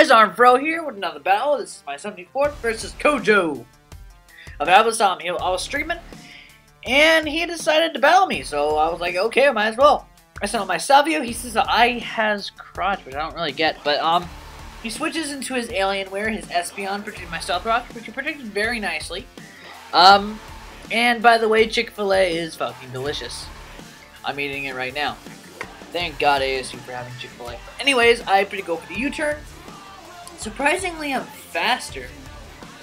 guys, Armedfro here with another battle. This is my 74th versus Kojo. A battle this time, I was streaming, and he decided to battle me, so I was like, okay, I might as well. I sent out my Salvio. He says that I has crotch, which I don't really get, but he switches into his Alienware, his Espeon, protecting my Stealth Rock, which he protected very nicely. And by the way, Chick-fil-A is fucking delicious. I'm eating it right now. Thank God ASU for having Chick-fil-A. Anyways, I go for the U-turn. Surprisingly, I'm faster,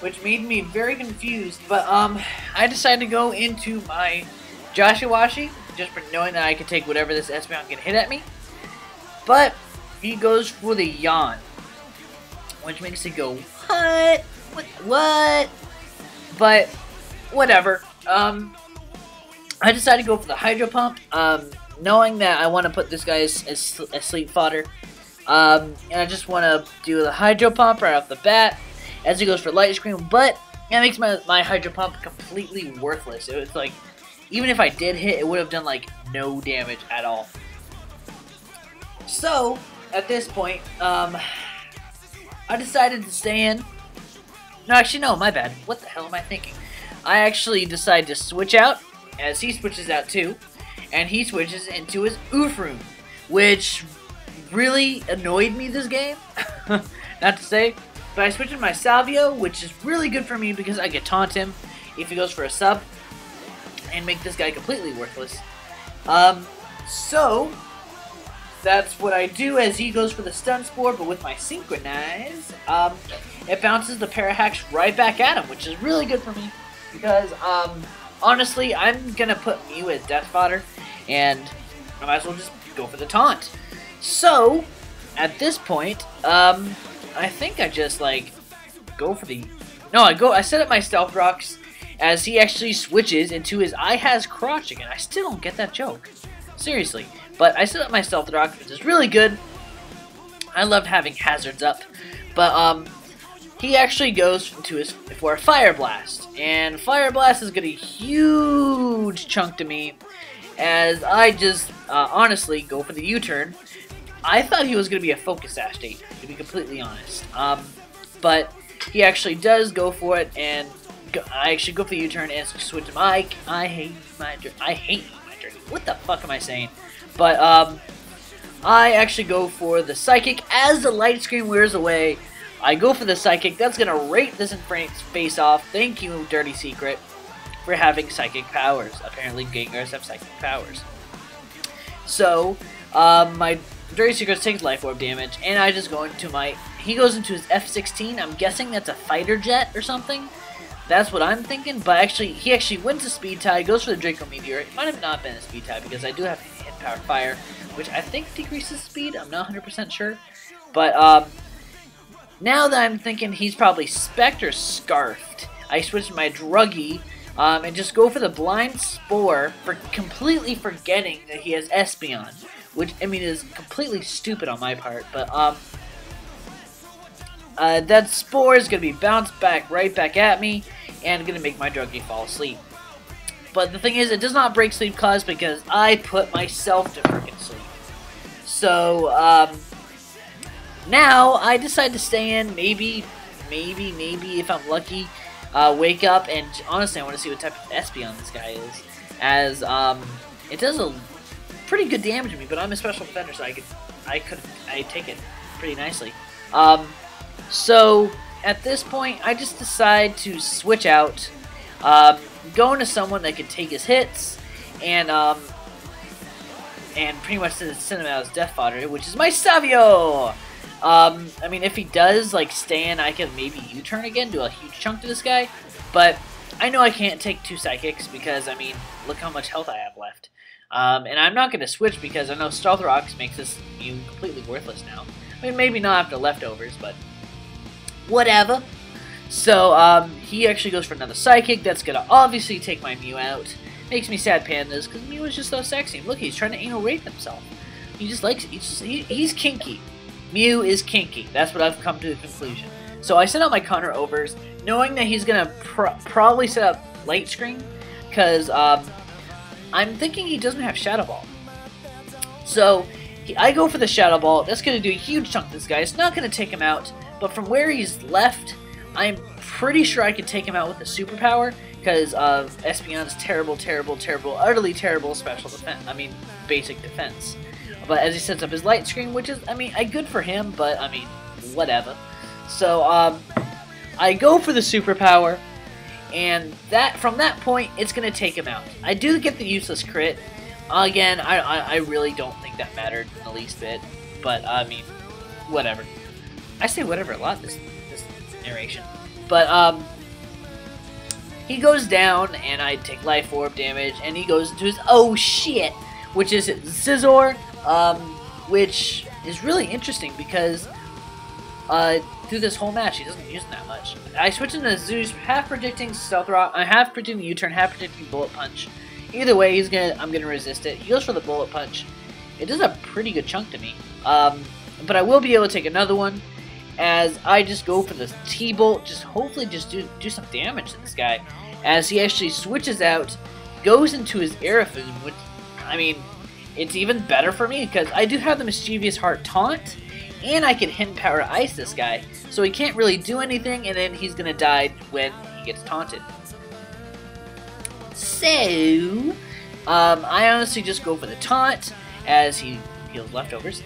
which made me very confused. But I decided to go into my Joshiwashi, just for knowing that I could take whatever this Espeon can hit at me. But he goes for the Yawn, which makes it go, what? What? But whatever. I decided to go for the Hydro Pump. Knowing that I want to put this guy as sleep fodder. And I just want to do the Hydro Pump right off the bat as he goes for Light Screen, but that makes my Hydro Pump completely worthless. It was like, even if I did hit, it would have done like no damage at all. So, at this point, I decided to stay in. No, actually no, my bad. What the hell am I thinking? I actually decided to switch out, as he switches out too. And he switches into his Uufroom, which really annoyed me this game. Not to say, but I switched to my Salvio, which is really good for me because I can taunt him if he goes for a sub and make this guy completely worthless. So that's what I do as he goes for the Stun Spore, but with my Synchronize, it bounces the Parahax right back at him, which is really good for me because honestly, I'm gonna put Mew as death fodder, and I might as well just go for the taunt. So, at this point, I think I just like go for the. No, I set up my Stealth Rocks as he actually switches into his I has crotch again. I still don't get that joke, seriously. But I set up my Stealth Rock, which is really good. I love having hazards up, but he actually goes for a Fire Blast, and Fire Blast is gonna be a huge chunk to me, as I just honestly go for the U-turn. I thought he was gonna be a Focus Sash State, to be completely honest, but he actually does go for it, and I actually go for the U-turn and switch to my I hate my journey. What the fuck am I saying? But I actually go for the Psychic as the Light Screen wears away. I go for the Psychic. That's going to rate this Infern's face off. Thank you, Dirty Secret, for having Psychic powers. Apparently, Gengars have Psychic powers. So, my Dirty Secret takes Life Orb damage, and I just go into my... He goes into his F-16. I'm guessing that's a Fighter Jet or something. That's what I'm thinking, but actually, he actually wins a Speed Tie, goes for the Draco Meteor. It might have not been a Speed Tie, because I do have Hit Power Fire, which I think decreases speed. I'm not 100% sure. But, now that I'm thinking he's probably Spectre Scarfed, I switch to my Druggy, and just go for the Blind Spore for completely forgetting that he has Espeon, which, I mean, is completely stupid on my part, but, that Spore is going to be bounced back right back at me, and going to make my Druggy fall asleep. But the thing is, it does not break Sleep Clause because I put myself to freaking sleep. So, now, I decide to stay in, maybe, if I'm lucky, wake up, and honestly, I want to see what type of Espeon this guy is, as, it does a pretty good damage to me, but I'm a special defender, so I take it pretty nicely. So, at this point, I just decide to switch out, go into someone that can take his hits, and pretty much send him out as death fodder, which is my Savio! I mean, if he does, like, stay in, I can maybe U-turn again, do a huge chunk to this guy, but I know I can't take 2 Psychics because, I mean, look how much health I have left. And I'm not going to switch because I know Stealth Rocks makes this Mew completely worthless now. I mean, maybe not after leftovers, but whatever. So, he actually goes for another Psychic. That's going to obviously take my Mew out. Makes me sad, Pandas, because Mew is just so sexy. Look, he's trying to anal rape himself. He just likes it. He's kinky. Mew is kinky. That's what I've come to the conclusion. So I sent out my Connor Overs, knowing that he's going to probably set up Light Screen, because I'm thinking he doesn't have Shadow Ball. So I go for the Shadow Ball. That's going to do a huge chunk to this guy. It's not going to take him out, But from where he's left, I'm pretty sure I could take him out with a superpower because of Espeon's terrible, utterly terrible special defense. I mean, basic defense. But as he sets up his light screen, which is, I mean, good for him, but I mean, whatever. So, I go for the superpower, and from that point, it's going to take him out. I do get the useless crit. Again, I really don't think that mattered in the least bit, but I mean, whatever. I say whatever a lot this narration. But, he goes down, and I take life orb damage, and he goes into his oh shit, which is Scizor, which is really interesting because, through this whole match, he doesn't use them that much. I switch into Zeus, half predicting Stealth Rock, half predicting U-turn, half predicting Bullet Punch. Either way, I'm gonna resist it. He goes for the Bullet Punch. It does a pretty good chunk to me. But I will be able to take another one, as I just go for the T-Bolt, hopefully do some damage to this guy. As he actually switches out, goes into his Aerofoon, which, I mean, it's even better for me, because I do have the Mischievous Heart Taunt, and I can Hidden Power Ice this guy, so he can't really do anything, and then he's gonna die when he gets taunted. So, I honestly just go for the taunt, as he heals leftovers.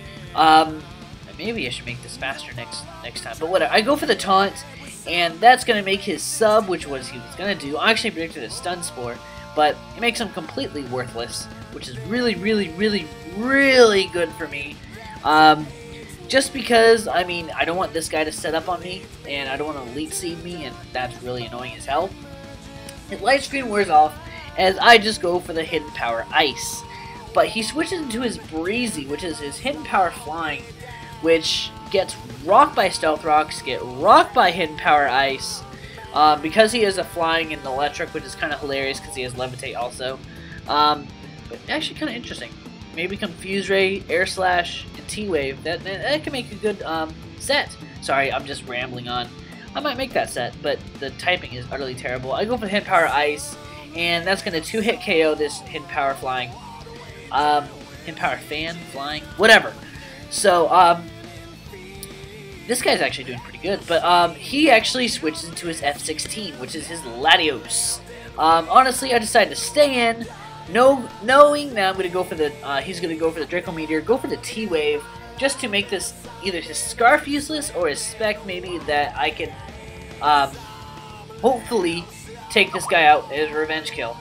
Maybe I should make this faster next time, but whatever. I go for the taunt, and that's gonna make his sub, which was he was gonna do. I actually predicted a stun spore, but it makes him completely worthless, which is really good for me. Just because, I mean, I don't want this guy to set up on me, and I don't want to elite seed me, and that's really annoying as hell. His light screen wears off, as I just go for the Hidden Power Ice. But he switches into his Breezy, which is his Hidden Power Flying, which gets rocked by Stealth Rocks, get rocked by Hidden Power Ice, because he has a Flying and Electric, which is kind of hilarious because he has Levitate also. But actually kind of interesting. Maybe Confuse Ray, Air Slash, and T-Wave. That can make a good set. Sorry, I'm just rambling on. I might make that set, but the typing is utterly terrible. I go for Hidden Power Ice, and that's going to 2-hit KO this Hidden Power Flying. Hidden Power Fan, Flying, whatever. So, this guy's actually doing pretty good, but he actually switches into his F-16, which is his Latios. Honestly, I decided to stay in, knowing that I'm going to go for the, he's going to go for the Draco Meteor, go for the T-Wave, just to make this either his Scarf useless or his Spec maybe that I can, hopefully take this guy out as a revenge kill.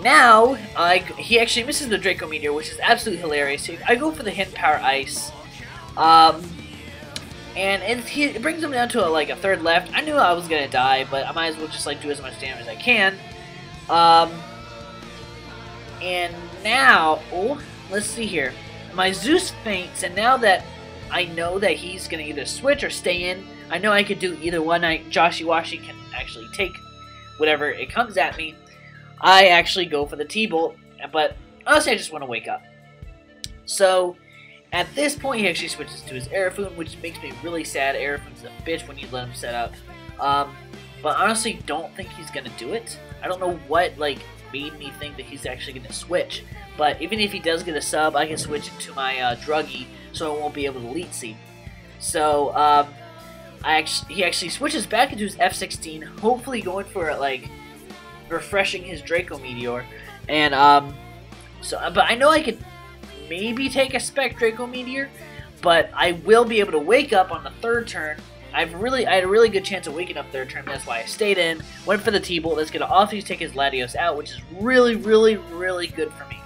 Now, he actually misses the Draco Meteor, which is absolutely hilarious. So I go for the Hidden Power Ice. And it brings him down to like a third left. I knew I was going to die, but I might as well just like do as much damage as I can. And now, let's see here. My Zeus faints, and now that I know that he's going to either switch or stay in, I know I could do either one. Joshy Washy can actually take whatever it comes at me. I actually go for the T-Bolt, but honestly I just want to wake up. So, at this point he actually switches to his Aerofoon, which makes me really sad. Aerofoon's a bitch when you let him set up. But honestly don't think he's going to do it. I don't know what like made me think that he's actually going to switch. But even if he does get a sub, I can switch into my Druggy, so I won't be able to elite seed. So, he actually switches back into his F-16, hopefully going for like refreshing his Draco Meteor, and but I know I could maybe take a Spec Draco Meteor, but I will be able to wake up on the third turn. I had a really good chance of waking up third turn. That's why I stayed in, went for the T-Bolt. That's gonna also take his Latios out, which is really good for me.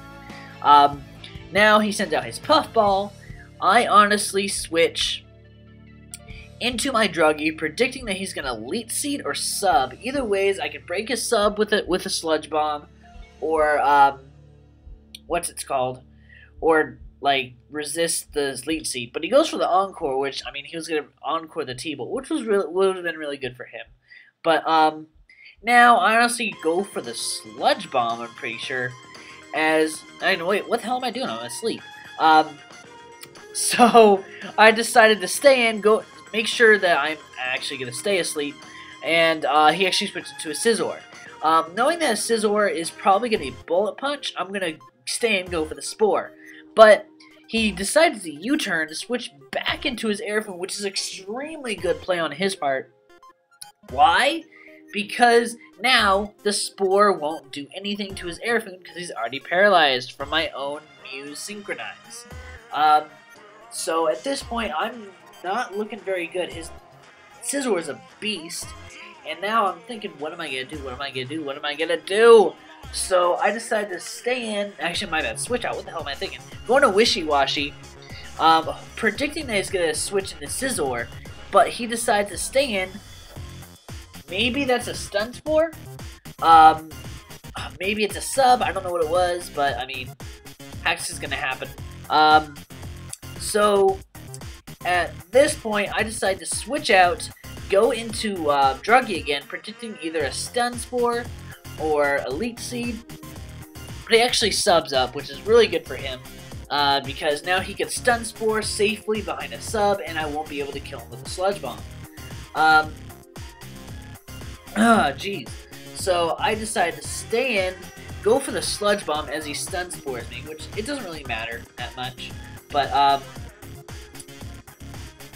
Now he sends out his Puffball. I honestly switch into my Druggy, predicting that he's gonna elite seed or sub. Either ways, I can break his sub with a Sludge Bomb, or what's it called, or like resist the elite seed. But he goes for the Encore, which I mean he was gonna Encore the T-Bolt, which would have been really good for him. But now I honestly go for the Sludge Bomb. I'm pretty sure, as I know. Wait, what the hell am I doing? I'm asleep. So I decided to stay in, make sure that I'm actually going to stay asleep, and he actually switched to a Scizor. Knowing that a Scizor is probably going to be Bullet Punch, I'm going to stay and go for the Spore. But he decides to U-turn to switch back into his air food, which is extremely good play on his part. Why? Because now the Spore won't do anything to his air food because he's already paralyzed from my own Muse Synchronize. So at this point, I'm not looking very good. His Scizor is a beast, and now I'm thinking, what am I gonna do? What am I gonna do? What am I gonna do? So I decided to stay in. Actually, my bad. Switch out. What the hell am I thinking? Going to Wishy-Washy, predicting that he's gonna switch into Scizor, but he decides to stay in. Maybe that's a Stun Spore. Maybe it's a sub. I don't know what it was, but I mean, Hex is gonna happen. So at this point, I decide to switch out, go into Druggy again, predicting either a Stun Spore or Elite Seed. But he actually subs up, which is really good for him, because now he can Stun Spore safely behind a sub, and I won't be able to kill him with a Sludge Bomb. Jeez. So I decided to stay in, go for the Sludge Bomb as he Stun Spores me, which it doesn't really matter that much. But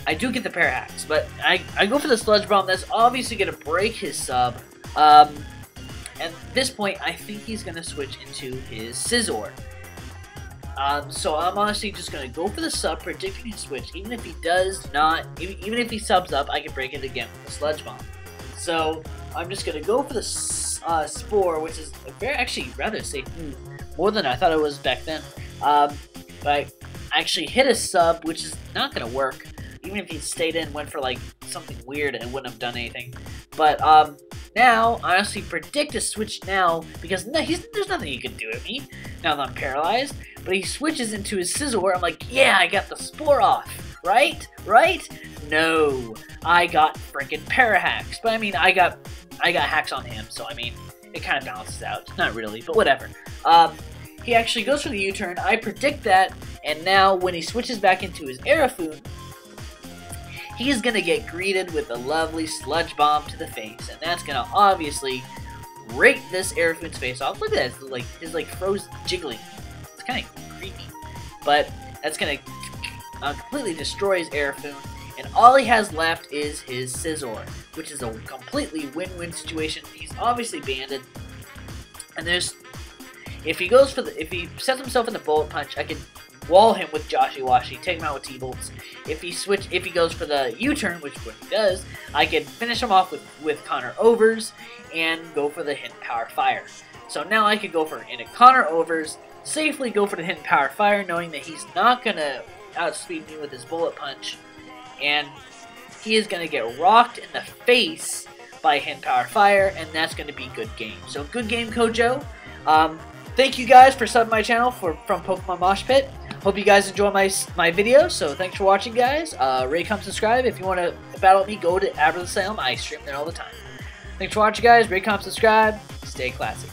I do get the Parahacks, but I go for the Sludge Bomb. That's obviously going to break his sub. At this point, I think he's going to switch into his Scizor. So I'm honestly just going to go for the sub, predicting his switch. Even if he does not, even if he subs up, I can break it again with the Sludge Bomb. So I'm just going to go for the Spore, which is a very, actually rather safe move. More than I thought it was back then. But I actually hit a sub, which is not going to work. Even if he stayed in, went for like something weird, and wouldn't have done anything. But now, I honestly predict a switch now, because there's nothing he can do to me now that I'm paralyzed. But he switches into his Scizor. I'm like, yeah, I got the Spore off, right? Right? No, I got freaking Parahacks. But I mean, I got hacks on him, so I mean, it kind of balances out. Not really, but whatever. He actually goes for the U-turn. I predict that, and now when he switches back into his Aerofoon, he's going to get greeted with a lovely Sludge Bomb to the face, and that's going to obviously rake this Aerofoon's face off. Look at that, his froze jiggling. It's kind of creepy, but that's going to completely destroy his Aerofoon, and all he has left is his Scizor, which is a completely win-win situation. He's obviously banded, and if he sets himself in the Bullet Punch, I can wall him with Joshy-Washy, take him out with T-Bolts. If he goes for the U-turn, which is what he does, I can finish him off with Connor Overs and go for the Hidden Power Fire. So now I can go for Connor Overs, safely go for the Hidden Power Fire, knowing that he's not going to outspeed me with his Bullet Punch, and he is going to get rocked in the face by Hidden Power Fire, and that's going to be good game. So good game, Kojo. Thank you guys for subbing my channel from Pokemon Mosh Pit. Hope you guys enjoy my video, so thanks for watching, guys. Rate, comment, subscribe. If you want to battle with me, go to Armedfro. I stream there all the time. Thanks for watching, guys. Rate, comment, subscribe. Stay classy.